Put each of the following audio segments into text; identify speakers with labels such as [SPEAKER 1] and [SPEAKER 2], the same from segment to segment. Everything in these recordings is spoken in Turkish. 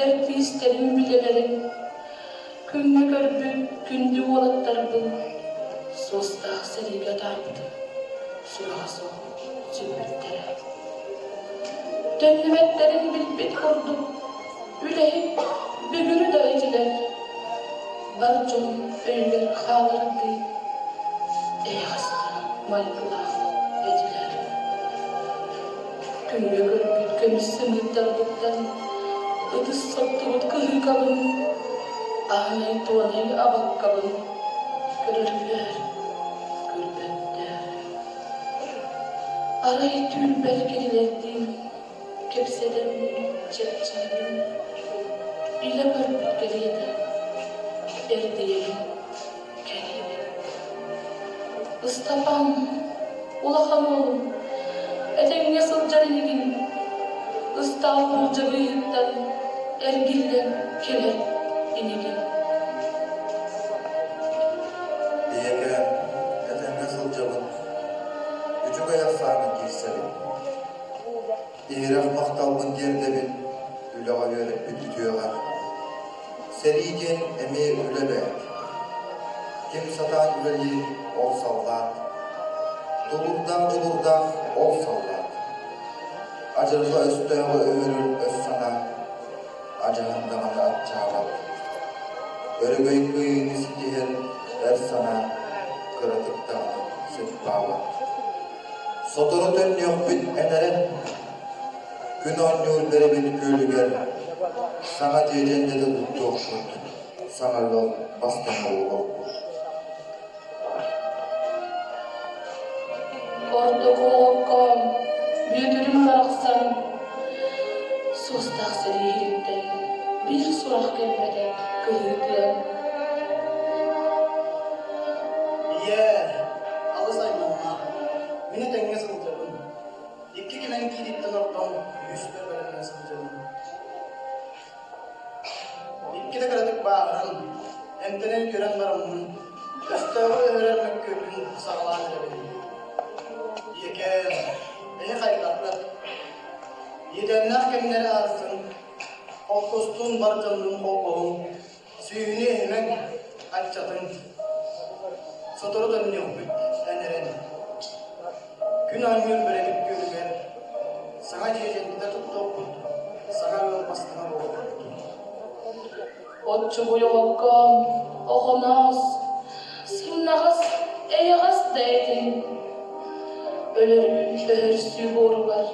[SPEAKER 1] Dertli isterim bilelerim. Günlü görüp gündü olatlarım. Sosta seriga tarptı. Surağı zübüttere. Dönlümetlerin bilbit kurdu. Üleyip bügürü de ediler. Barcım öyler hağlardı. Ey hasta malkılar ediler. Günlü görüp gömüşsün darlıktan. Ödüs sattı kıhı kalın. Ahnay tuanay abak kalın. Görürler, gürbetler. Arayı tül belgelilerdim. Kepseden çepçiydim. İle görüp geriydi. Erdiyelim, kelime. Istapam, ulaham oğlum. Etenge sılcan inigin. Istavulca büyükten ergilden keler inigin.
[SPEAKER 2] Diyeke, etenge sılcabın. Ücük ayak sağını girselim. İğraf maktalbın yerdebin. Ülağa verip bütütüyorlar. Sericen emeği üle be. Kim satan üleyi ol sallar. Dulurdan ol sallar. Acırga üstüne ömürül öz sana. Acahından at çağlar. Örgöy kıyını sikihir er sana. Kıratıktan süt bağlar. Sotoru dön yok bit eneren. Gün on yol beri beni köylüger. Sana diyeceğinde de tuttu okşut. Sana yol bastın oğlu.
[SPEAKER 1] Orada koğukam, büyüdürüm baraksan. Sostak seriyirikten, bir surak gelmeden kıyıklan.
[SPEAKER 3] Iye, ağız aymanma. Mine denge sılcabın. İki kilen giyiditten ortam, yüzler bölümüne sılcabın. İki de karadık bağıran, entenen gören varımın. Üstüne öğrenmek köpün sağlar edelim. Yeken, eye kaygaklar. Yedenler kendine arsın. Kolkostun barcanlığın kolkolun. Süyünü hemen açatın. Sotoru dönüyor eneren. Gün almıyor bölenip görüver. Sana diyeceğinde tuttu. Sana yol bastığına boğulur.
[SPEAKER 1] Otçu koğukam, oğunaz. Sımnağız, eyağız deydin. Ölürü öğürsü borular.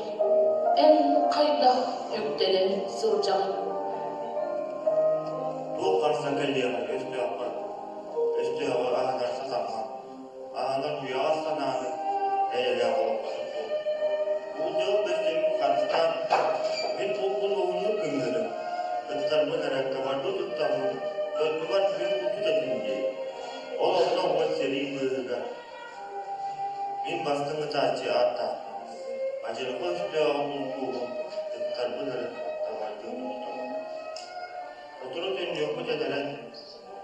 [SPEAKER 1] En kayda yüktelen sılcan.
[SPEAKER 4] Bu karşısına geldiğine üstü yapar. Üstü yapar, ağlarsa zaman. Ağlar rüya sananı. Eyle olup tuttu. Bu cevap beslemin karşısından bir toplum oğlunu kımırım. Kıtlarımın erekte var, tutamın. Döndü var, suyun kutu da dinleyi. Oğlumdan o seri bığıga. Min bastımı taçı arta. Acele koştu ya bulduğum. Kıtlarımın erekte var, tuttu. Oturup dönüyor bu dedelen.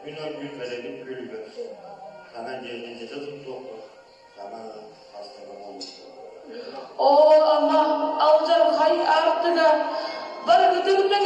[SPEAKER 4] Günah gün verelim gülgür. Sana geldiğince de tuttu. Sana hastama oldu.
[SPEAKER 1] O ama alcar hay artıga. Bargıdın ben